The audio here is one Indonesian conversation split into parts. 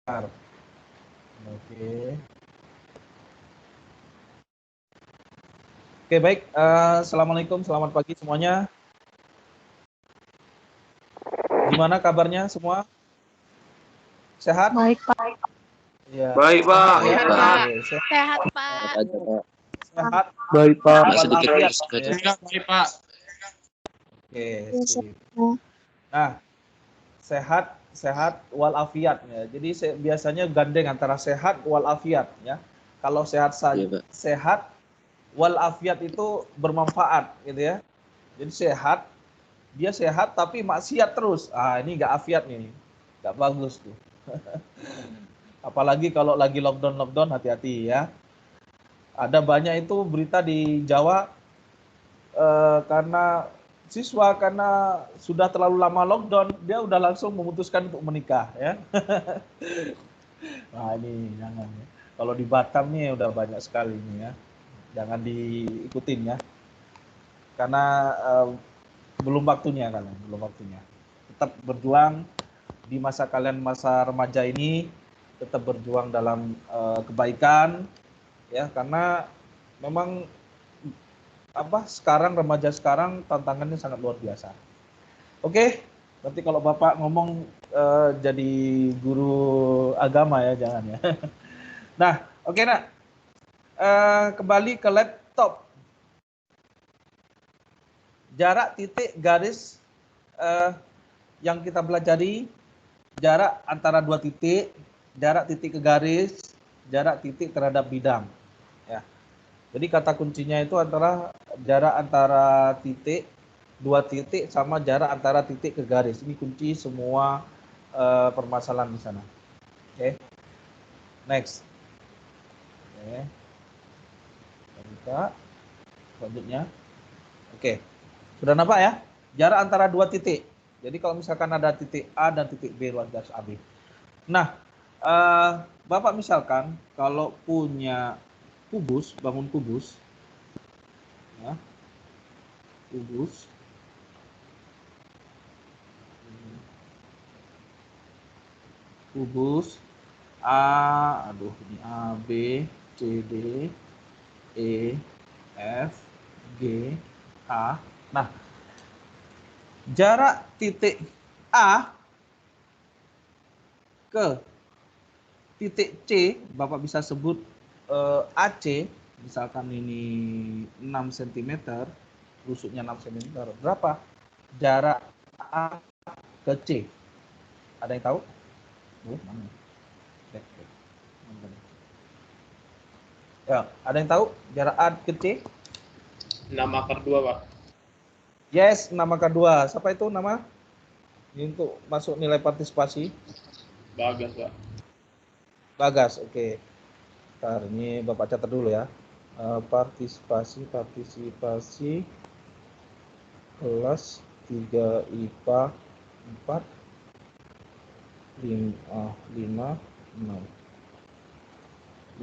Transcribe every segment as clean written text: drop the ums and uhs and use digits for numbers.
Oke. Oke, baik. Assalamualaikum, selamat pagi semuanya. Gimana kabarnya semua? Sehat? Baik, Pak. Ya. Baik, Pak. Sehat, ya? Pak. Oke, Sehat, Pak. sehat. Baik, Pak. Walafiat. Baik, Pak. Oke, sip. Nah, sehat walafiat ya. Jadi biasanya gandeng antara sehat walafiat ya. Kalau sehat saja, sehat walafiat itu bermanfaat gitu ya. Jadi dia sehat tapi maksiat terus. Ah, ini nggak afiat nih. Nggak bagus tuh. Apalagi kalau lagi lockdown, hati-hati ya. Ada banyak itu berita di Jawa karena sudah terlalu lama lockdown, dia udah langsung memutuskan untuk menikah ya. Nah ini jangan ya. Kalau di Batam nih udah banyak sekali nih ya. Jangan diikutin ya. Karena belum waktunya kalian, belum waktunya. Tetap berjuang di masa kalian masa remaja ini, tetap berjuang dalam kebaikan ya, karena memang sekarang remaja sekarang tantangannya sangat luar biasa. Oke, nanti kalau Bapak ngomong jadi guru agama ya, jangan ya. Nah, oke nak, kembali ke laptop. Jarak titik garis yang kita pelajari, jarak antara dua titik, jarak titik ke garis, jarak titik terhadap bidang. Ya. Jadi kata kuncinya itu antara jarak antara titik, dua titik sama jarak antara titik ke garis. Ini kunci semua permasalahan di sana. Oke. Next. Oke. Kita selanjutnya. Oke. Sudah nampak ya? Jarak antara dua titik. Jadi kalau misalkan ada titik A dan titik B, luas garis AB. Nah, Bapak misalkan kalau punya kubus, bangun kubus, ya, kubus A, ini A, B, C, D, E, F, G, H. Nah, jarak titik A ke titik C, Bapak bisa sebut AC, misalkan ini 6 cm, rusuknya 6 cm. Berapa jarak A ke C? Ada yang tahu? Ya, ada yang tahu jarak A ke C? 6/2, Pak. Yes, 6/2. Siapa itu nama? Ini untuk masuk nilai partisipasi. Bagas, Pak. Bagas, oke. Ntar ini Bapak catat dulu ya. Partisipasi kelas 3 IPA 4 5 6.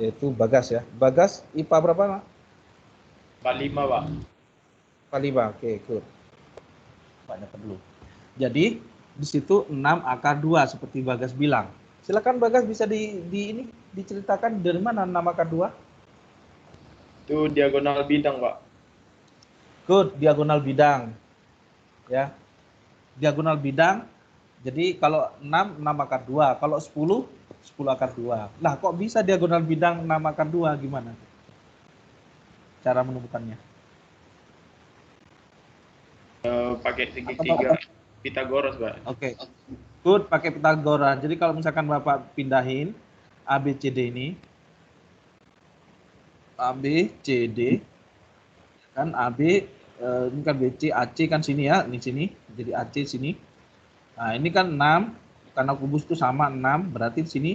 Yaitu Bagas ya. Bagas IPA berapa, Pak? 45, Pak. 45. Oke, good. Banyak dulu. Jadi di situ 6 akar 2 seperti Bagas bilang. Silakan Bagas, bisa diceritakan dari mana 6 akar 2? Itu diagonal bidang, Pak. Good, diagonal bidang. Ya. Diagonal bidang. Jadi kalau 6 akar 2, kalau 10 akar 2. Lah kok bisa diagonal bidang 6 akar 2, gimana? Cara menemukannya? Pakai segitiga Pitagoras, Pak. Oke. Good, pakai Pitagoras. Jadi kalau misalkan Bapak pindahin ABCD ini, ABCD kan AB, ini kan BC, AC kan sini ya, ini sini. Jadi AC sini. Nah, ini kan 6, karena kubus itu sama 6, berarti di sini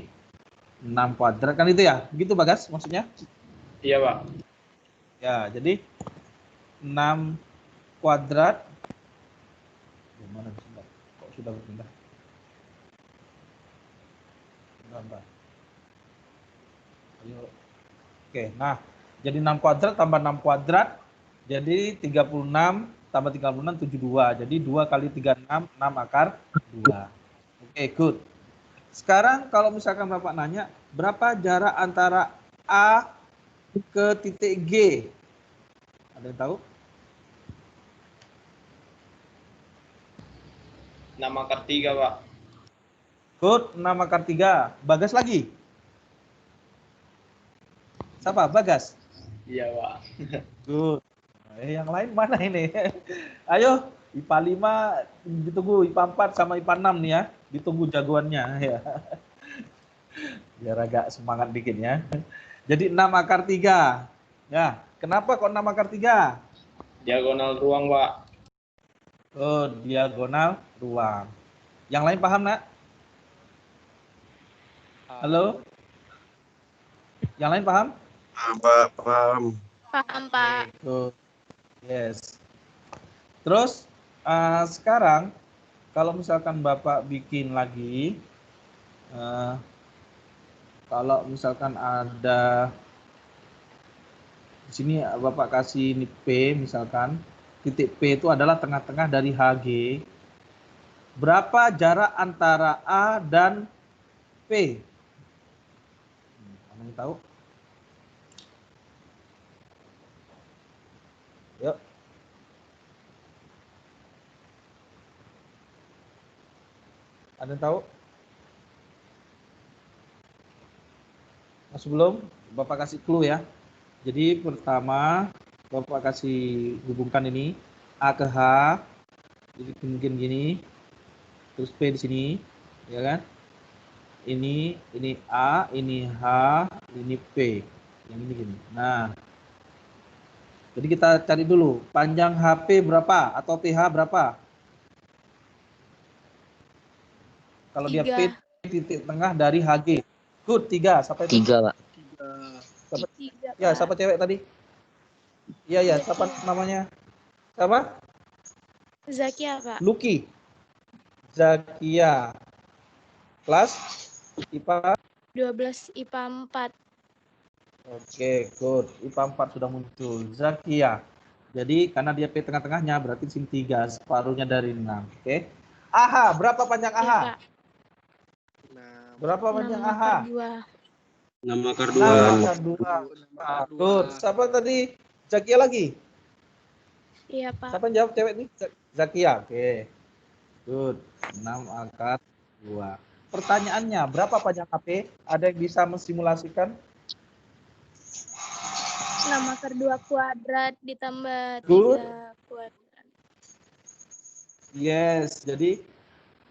6 kuadrat kan itu ya? Begitu Bagas maksudnya? Iya, Pak. Ya, jadi 6 kuadrat. Gimana bisa? Kok sudah berpindah? Bentar. Ayo. Oke, nah, jadi 6 kuadrat tambah 6 kuadrat, jadi 36 tambah 36, 72. Jadi 2 kali 36, 6 akar 2. Oke, good. Sekarang kalau misalkan Bapak nanya, berapa jarak antara A ke titik G? Ada yang tahu? 6 akar 3, Pak. Good, 6 akar 3. Bagas lagi? Siapa? Bagas? Iya, Pak. Good. Yang lain mana ini? Ayo, IPA 5 ditunggu, IPA 4 sama IPA 6 nih ya. Ditunggu jagoannya ya. Biar agak semangat dikit ya. Jadi 6 akar 3. Ya, kenapa kok 6 akar 3? Diagonal ruang, Pak. Oh, diagonal ruang. Yang lain paham, Nak? Halo? Yang lain paham? Pak, paham. Paham, Pak. Good. Yes. Terus sekarang kalau misalkan Bapak bikin lagi, kalau misalkan ada di sini Bapak kasih ini P misalkan, titik P itu adalah tengah-tengah dari HG. Berapa jarak antara A dan P? Ada yang tahu? Yuk. Ada yang tahu? Masih belum? Bapak kasih clue ya. Jadi pertama Bapak kasih hubungkan ini A ke H, jadi mungkin gini, terus P di sini, ya kan? Ini A, ini H, ini P, yang ini gini. Nah, jadi kita cari dulu panjang HP berapa atau PH berapa? Kalau dia 3. P titik tengah dari HG. Good, 3. Siapa itu? 3, Pak. Siapa? 3, Ya, Pak. siapa cewek tadi? Iya, ya, siapa namanya? Siapa? Zakia, Pak. Lucky. Zakia. Kelas IPA. 12 IPA 4. Oke, good. IPA 4 sudah muncul. Zakia. Jadi karena dia P tengah-tengahnya berarti sini 3, separuhnya dari 6. Oke. AHA, berapa panjang AHA? Ya, Pak. Berapa panjang 6 AHA? akar 2. 6 akar 6 2. akar 2. Good. Siapa tadi? Zakia lagi? Iya, Pak. Siapa yang jawab cewek ini? Zakia. Oke. Good. 6 akar 2. Pertanyaannya, berapa panjang HP? Ada yang bisa mensimulasikan? 6 akar 2 kuadrat ditambah 3 Good. kuadrat. Yes. Jadi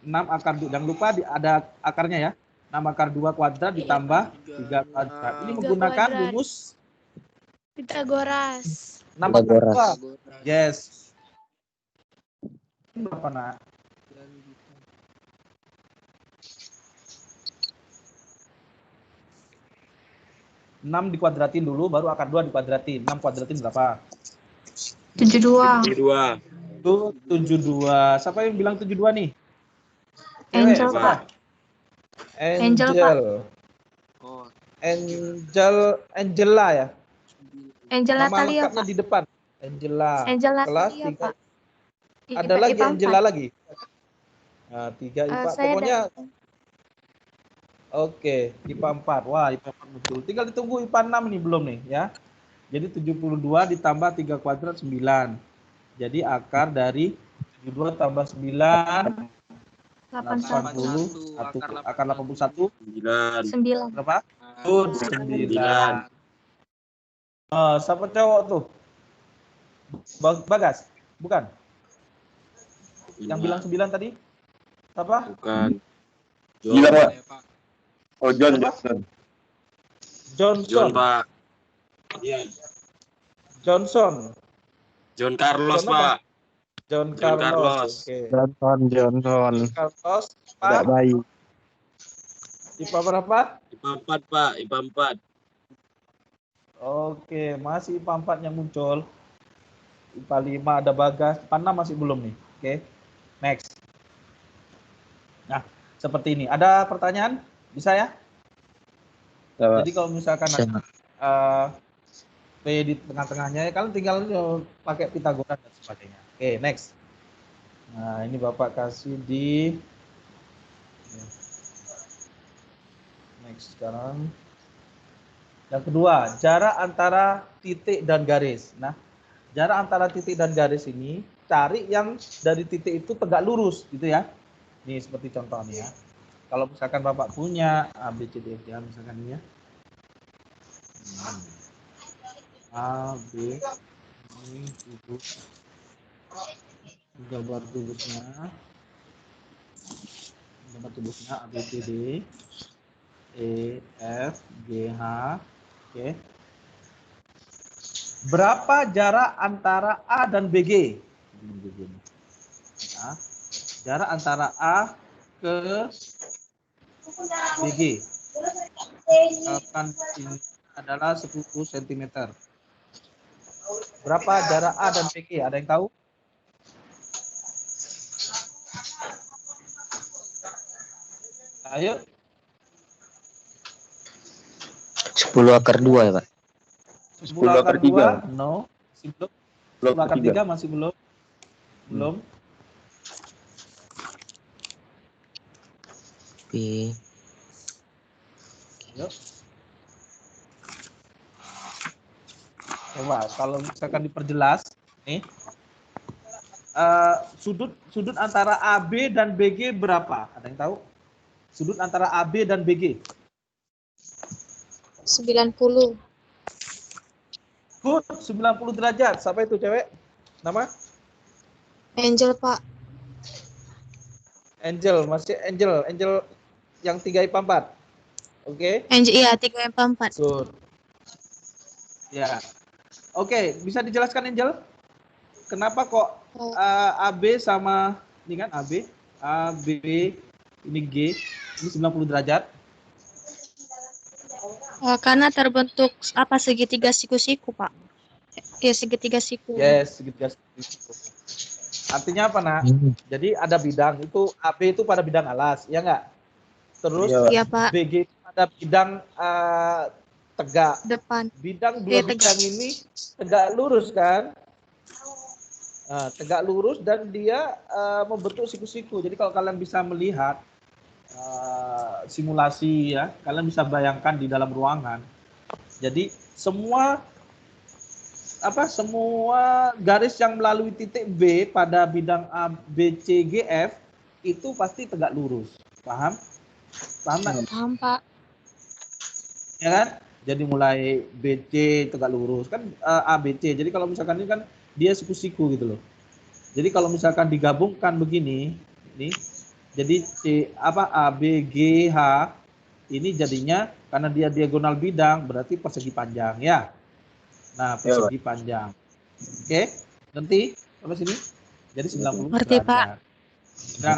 6 akar 2. Jangan lupa ada akarnya ya. 6 akar 2 kuadrat ditambah 3 kuadrat. Ini 3 menggunakan kuadrat. rumus Pitagoras. 6 akar Pitagoras. 2. Yes. Berapa, Nak? Enam dikuadratin dulu, baru akar 2 dikuadratin. 6 kuadratin berapa? 72. 2. Tuh, 72. Siapa yang bilang 72 nih? Angel, Siapa? Pak. Angel, Pak. Angela ya? Angel Nama Natalia, lengkapnya Pak. di depan. Angela. Angel Kelas Natalia, 3. Pak. Ada lagi IPA Angela 4. lagi? Nah, 3 IPA. Saya Pokoknya dan- oke, IPA 4. Wah, IPA 4 muncul. Tinggal ditunggu IPA 6 nih belum nih ya. Jadi 72 ditambah 3 kuadrat 9. Jadi akar dari 72 tambah 9 81. 81. Akar 81 9. 9. berapa? Good, 9. Oh, siapa cowok tuh? Bagas? Bukan? Yang bilang 9 tadi? Siapa? Bukan. Gila, Pak. John. Oh, John, Apa? John. Johnson. John, Pak. Johnson. John Carlos, John apa? Pak. John John Carlos. Carlos. Oke. Johnson. John Carlos. Tidak Pak, baik. IPA berapa? IPA 4, Pak. IPA 4. Oke, masih IPA 4 yang muncul. IPA 5 ada Bagas. IPA 6 masih belum nih. Oke. Next. Nah, seperti ini. Ada pertanyaan? Bisa ya? Jadi kalau misalkan P di tengah-tengahnya, kalian tinggal pakai Pitagoras dan sebagainya. Oke, next. Nah, ini Bapak kasih di next sekarang. Yang kedua, jarak antara titik dan garis. Nah, jarak antara titik dan garis ini cari yang dari titik itu tegak lurus gitu ya. Nih seperti contohnya ya. Kalau misalkan Bapak punya A, B, C, D, F, G, misalkan ini ya. A, B, ini kubus. Gambar kubusnya. Gambar kubusnya A, B, C, D, E, F, G, H. Oke. Berapa jarak antara A dan BG? Nah, jarak antara A ke BG. Misalkan ini adalah 10 cm. Berapa jarak A dan BG? Ada yang tahu? Ayo. 10/2 ya, Pak. 10/2? No. Masih belum. 10/3 masih belum. Belum. B. Yuk. Coba kalau misalkan diperjelas nih. Sudut antara AB dan BG berapa? Ada yang tahu? Sudut antara AB dan BG. 90. Good, 90 derajat. Siapa itu cewek? Nama? Angel, Pak. Angel, masih Angel. Angel yang 3/4. Oke. Angel, iya, 3/4. Good. Ya. Oke, bisa dijelaskan Angel? Kenapa kok AB sama ini kan AB, ini G, ini 90 derajat? Karena terbentuk segitiga siku-siku, Pak. Ya, segitiga siku. Yes, segitiga siku. Artinya apa, Nak? Jadi ada bidang, itu AB itu pada bidang alas, ya enggak? Terus Iya, Pak. BG pada bidang tegak. Depan. Bidang dua bidang ini tegak lurus kan? Tegak lurus dan dia membentuk siku-siku. Jadi kalau kalian bisa melihat simulasi ya, kalian bisa bayangkan di dalam ruangan. Jadi semua garis yang melalui titik B pada bidang A, B, C, G, F itu pasti tegak lurus. Paham? Paham nggak? Paham, Pak. Ya kan? Jadi mulai BC tegak lurus kan ABC. Jadi kalau misalkan ini kan dia siku-siku gitu loh. Jadi kalau misalkan digabungkan begini, nih, jadi A, B, G, H ini jadinya karena dia diagonal bidang berarti persegi panjang ya. Nah, persegi panjang. Oke, nanti sampai sini. Jadi 90 Ngerti, derajat. Pak. Nah,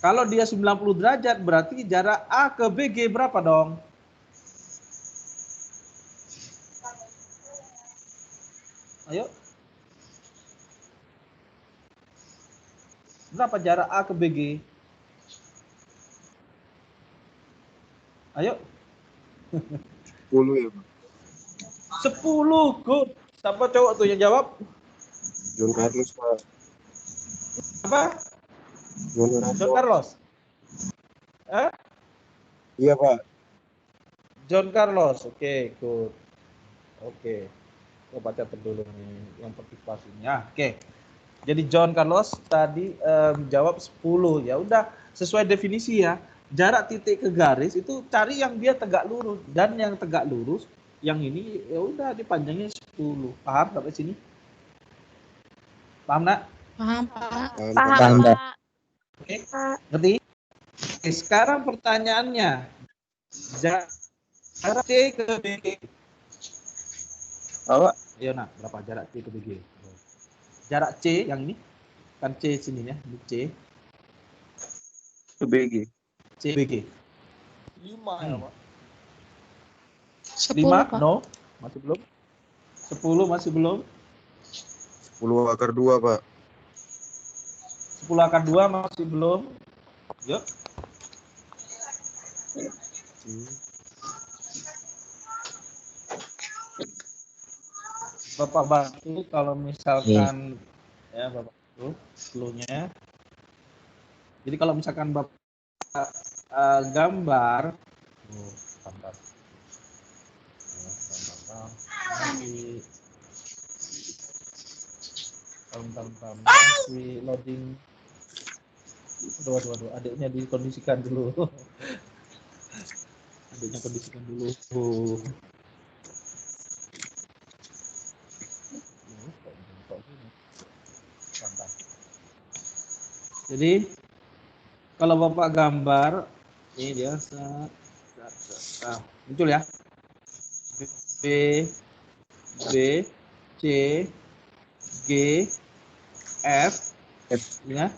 kalau dia 90 derajat berarti jarak A ke BG berapa dong? Ayo. Berapa jarak A ke BG? Ayo. 10 ya, Pak. 10, good. Siapa cowok tuh yang jawab? John Carlos, Pak. Apa? John Carlos. Iya, Pak. John Carlos. Oke, good. Oke. Coba catat dulu nih yang partisipasinya. Oke. Jadi John Carlos tadi jawab 10. Ya udah, sesuai definisi ya. Jarak titik ke garis itu cari yang dia tegak lurus dan yang tegak lurus yang ini ya udah dipanjangnya 10. Paham sampai sini? Paham, Nak? Paham, Pak. Paham, Pak. Oke. Ngerti? Oke, sekarang pertanyaannya. Jarak C ke BG. Apa? Ayo, Nak, berapa jarak C ke BG? Jarak C yang ini kan C sini ya, ini C. Ke BG. C BG. 5 ya, Pak. 5? Pak. No, masih belum. 10 masih belum. 10/2, Pak. 10/2 masih belum. Yuk. Bapak bantu kalau misalkan ya Bapak bantu clue-nya. Jadi kalau misalkan Bapak gambar Bentar. Masih loading. Aduh, adiknya dikondisikan dulu. Adiknya kondisikan dulu. Bentar. Jadi kalau Bapak gambar ini dia muncul ya. B C G F ya.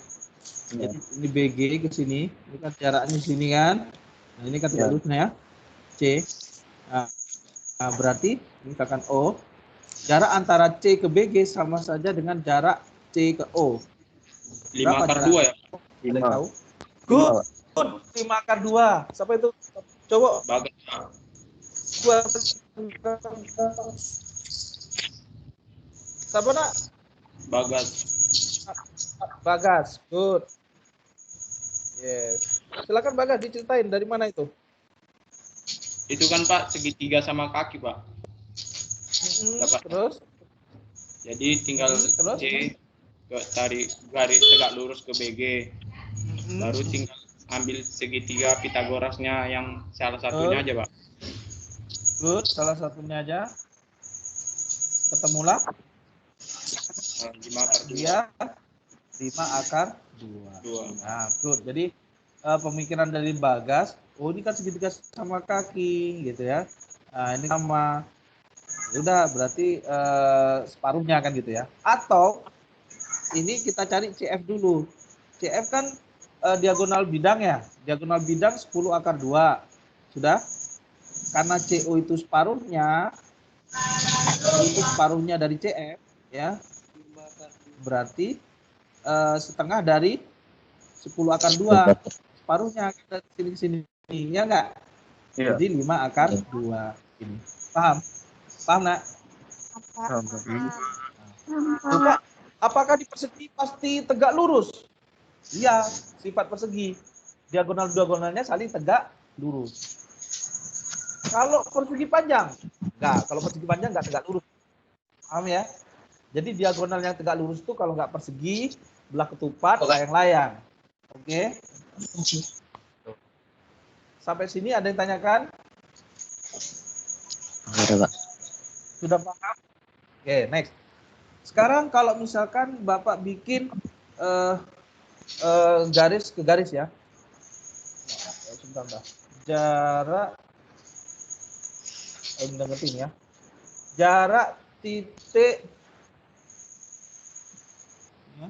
Jadi ini BG ke sini, ini kan jaraknya sini kan. Nah, ini kan tidak lurusnya ya. C. Nah, berarti ini misalkan O. Jarak antara C ke BG sama saja dengan jarak C ke O. 5 akar 2 ya. Ada yang tahu? Good. 5 akar 2. Siapa itu? Coba. Bagas. Siapa nak? Bagas. Bagas. Good. Yes. Silakan Bagas diceritain dari mana itu? Itu kan Pak segitiga sama kaki Pak. Dapat. Terus? Jadi tinggal Terus? C tarik garis tegak lurus ke BG. Baru tinggal ambil segitiga Pitagorasnya yang salah satunya aja Pak. Good, salah satunya aja. Ketemulah 5 akar 2. dia 5 akar 2. Nah, good. Jadi pemikiran dari Bagas, oh ini kan segitiga sama kaki gitu ya. Nah, ini sama. Udah berarti separuhnya kan gitu ya. Atau ini kita cari CF dulu. CF kan diagonal bidang ya. Diagonal bidang 10 akar 2. Sudah? Karena CO itu separuhnya dari CF ya. Berarti setengah dari 10 akar 2. Separuhnya dari sini ke sini. Ya enggak? Iya. Jadi 5 akar 2 ini. Paham? Paham nak? Bukan. Apakah di persegi pasti tegak lurus? Iya, sifat persegi. Diagonal-diagonalnya saling tegak lurus. Kalau persegi panjang, enggak. Kalau persegi panjang enggak tegak lurus. Paham ya? Jadi diagonal yang tegak lurus itu kalau enggak persegi, belah ketupat, layang-layang. Oke? Sampai sini ada yang tanyakan? Ada, Pak. Sudah paham? Oke, next. Sekarang kalau misalkan Bapak bikin garis ke garis ya. Sebentar, Mbak. Jarak ngertiin ya. Jarak titik ya.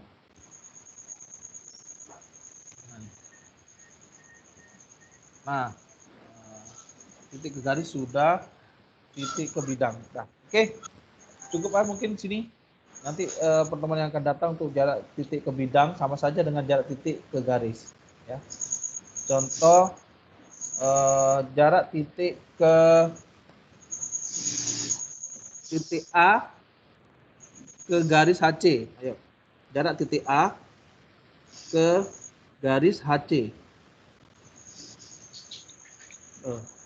Nah, titik ke garis sudah, titik ke bidang. Nah, oke. Cukup mungkin sini. Nanti pertemuan yang akan datang untuk jarak titik ke bidang sama saja dengan jarak titik ke garis. Ya. Contoh jarak titik ke titik A ke garis HC. Ayo. Jarak titik A ke garis HC.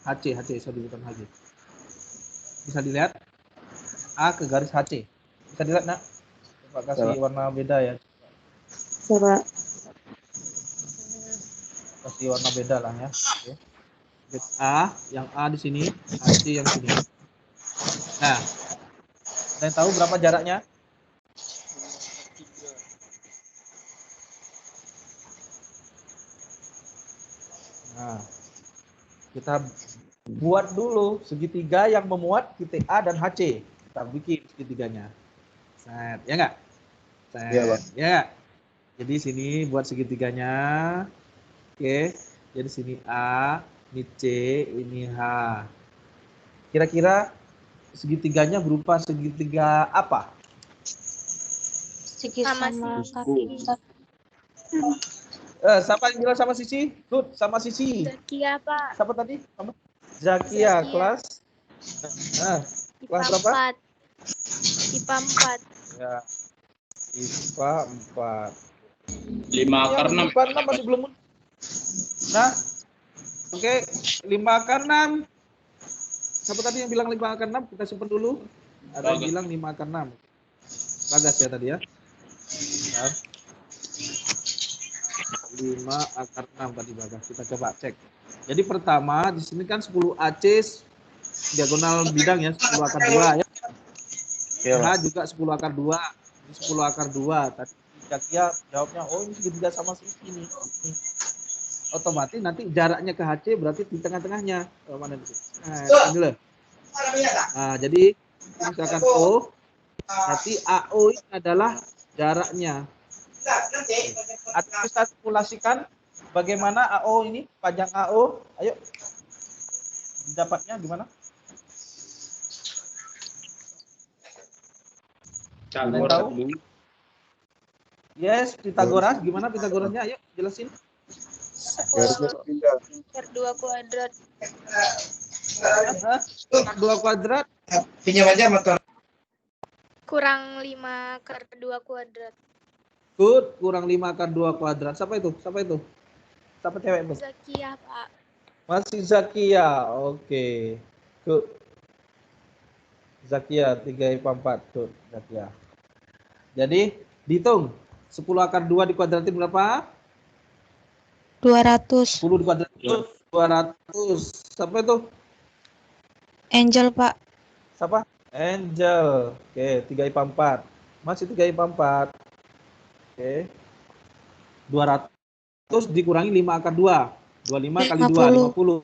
HC, sorry bukan HC. Bisa dilihat A ke garis HC. Bisa dilihat nak? Coba kasih warna beda ya. Coba. Kasih warna beda lah ya. Oke. A, yang A di sini, HC yang sini. Nah, kalian tahu berapa jaraknya? Nah, kita buat dulu segitiga yang memuat titik A dan HC. Kita bikin segitiganya. Set, ya enggak? Set, Iya, Pak. ya enggak? Jadi sini buat segitiganya. Oke, jadi sini A, ini C, ini H. Kira-kira segitiganya berupa segitiga apa? Segi sama kaki. Siapa yang bilang sama Sisi? Good, sama Sisi. Zakia, Pak. Siapa tadi? Zakia, kelas? Kelas berapa? 4. IPA 4. Ya, IPA 4. 5 akar 6. IPA 6 masih belum. Nah, Oke, 5 akar 6. Siapa tadi yang bilang 5 akar 6? Kita simpan dulu. Ada yang Bagas. bilang 5 akar 6. Bagas ya tadi ya. Bentar. 5 akar 6 tadi Bagas. Kita coba cek. Jadi pertama di sini kan 10 AC diagonal bidang ya, 10 akar 2 ya. Iya, Pak. H juga 10 akar 2. Ini 10 akar 2. Tadi Zakia jawabnya, oh ini segitiga sama sisi ini. Otomatis nanti jaraknya ke HC berarti di tengah-tengahnya. Oh, mana itu? Nah, ini loh. Nah, jadi misalkan O, berarti AO ini adalah jaraknya. Atau bisa simulasikan bagaimana AO ini, panjang AO. Ayo, dapatnya gimana? Cagoras tahu? dulu. Yes, Pitagoras. Gimana Pitagorasnya? Ayo, jelasin. Garisnya pindah. Per 2 kuadrat. 2 kuadrat. Pinjam aja motor. Kurang 5 per 2 kuadrat. Good, kurang 5 akar 2 kuadrat. Siapa itu? Siapa itu? Siapa cewek itu? Zakia, Pak. Masih Zakia. Oke. Good. Zakia 3/4. Good, Zakia. Jadi, dihitung. 10 akar 2 dikuadratin berapa? 200. 10 dikuadratin 200. Siapa itu? Angel, Pak. Siapa? Angel. Oke, 3/4. Masih 3/4. Oke. 200 dikurangi 5 akar 2. 25 kali 2, 50.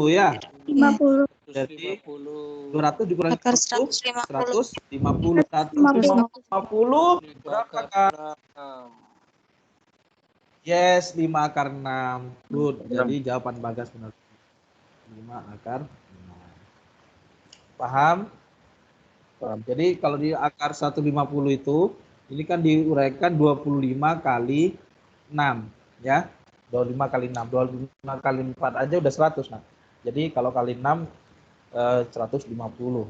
Ya. 50. Jadi 200 dikurangi Akar 150. 150. 150 berapa kan? Yes, 5 akar 6. Good. Jadi jawaban Bagas benar. 5 akar 6. Paham? Paham. Jadi kalau di akar 150 itu, ini kan diuraikan 25 kali 6. Ya. 25 kali 6. 25 kali 4 aja udah 100. Nah. Jadi kalau kali 6, 150.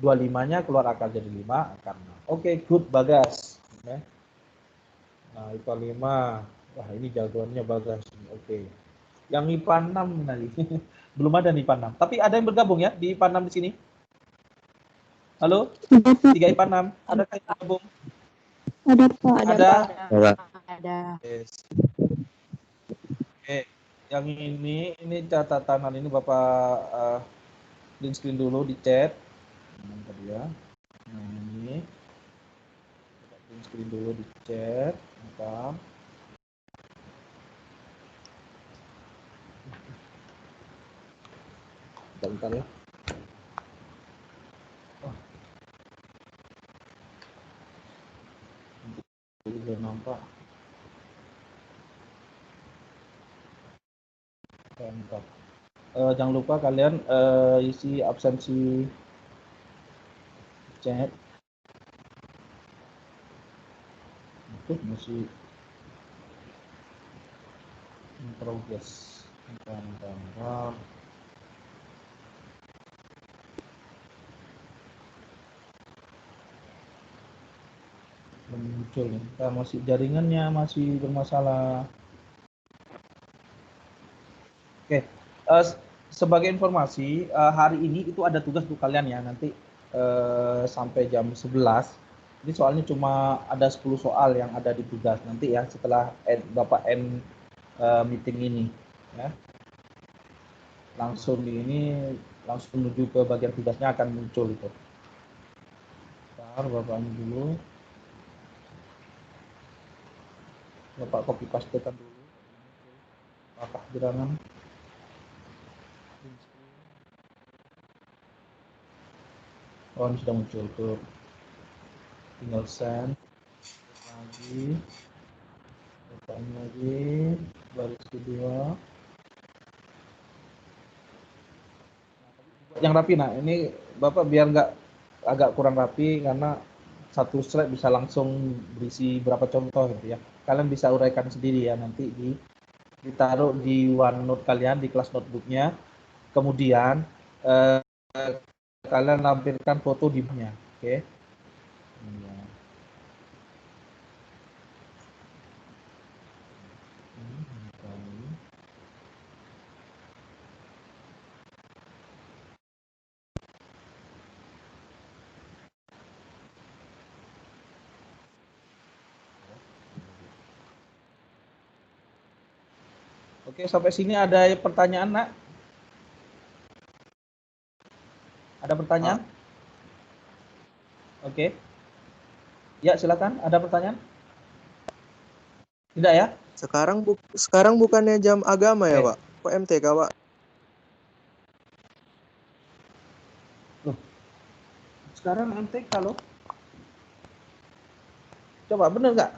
25-nya keluar akar jadi 5 akar 6. Oke, good Bagas. Ya. Nah, IPA 5. Wah, ini jagoannya Bagas. Oke. Yang IPA 6 nanti. Belum ada nih IPA 6. Tapi ada yang bergabung ya di IPA 6 di sini? Halo? 3 IPA 6. Ada yang bergabung? Ada, Pak. Ada? Pak. Ada. Yes. Oke. Yang ini catatan ini Bapak print screen dulu di chat. Nah, tadi ya. Nah, ini print screen dulu di chat. Apa? Bentar ya. Oh. Belum nampak. Bentar. Jangan lupa kalian isi absensi chat. Itu masih in progress. Bentar. Belum muncul nih. Masih jaringannya masih bermasalah. Oke. Sebagai informasi, hari ini itu ada tugas untuk kalian ya, nanti sampai jam 11. Ini soalnya cuma ada 10 soal yang ada di tugas nanti ya, setelah Bapak end meeting ini ya. Langsung menuju ke bagian tugasnya akan muncul itu. Bentar, Bapaknya dulu. Bapak copy pastekan dulu. Apakah gerangan? Oh, ini sudah muncul tuh. Tinggal send lagi. Baris kedua. Yang rapi. Nah, ini Bapak biar nggak agak kurang rapi karena satu slide bisa langsung berisi berapa contoh gitu ya. Kalian bisa uraikan sendiri ya, nanti ditaruh di OneNote kalian di kelas notebooknya. Kemudian kalian lampirkan foto di bawahnya, oke? Ya. Oke, sampai sini ada pertanyaan, Nak? Ada pertanyaan? Oke. Ya, silakan. Ada pertanyaan? Tidak ya? Sekarang bukannya jam agama ya, Oke. Pak? Kok MTK, Pak? Sekarang MTK loh. Coba bener nggak?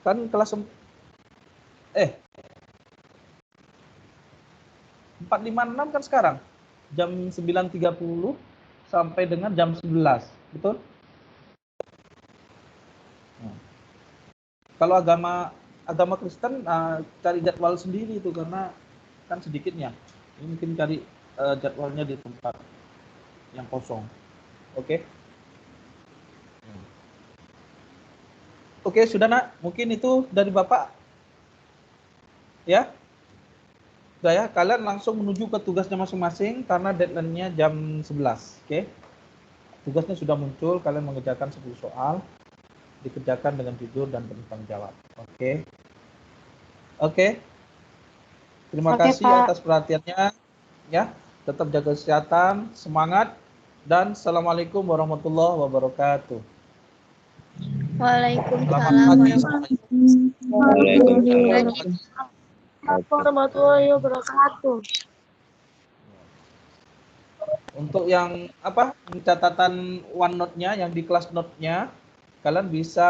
Kan kelas 456 kan sekarang. Jam 9.30 sampai dengan jam 11. Betul? Nah. Kalau agama Kristen cari jadwal sendiri itu karena kan sedikitnya. Ini mungkin cari jadwalnya di tempat yang kosong. Oke. Oke, sudah, Nak. Mungkin itu dari Bapak. Ya. Sudah ya, kalian langsung menuju ke tugasnya masing-masing karena deadline-nya jam 11. Oke. Tugasnya sudah muncul, kalian mengerjakan 10 soal. Dikerjakan dengan jujur dan bertanggung jawab. Oke. Oke. Terima kasih atas perhatiannya. Ya, tetap jaga kesehatan, semangat, dan assalamualaikum warahmatullahi wabarakatuh. Waalaikumsalam warahmatullahi wabarakatuh. Untuk yang catatan OneNote-nya, yang di kelas note-nya, kalian bisa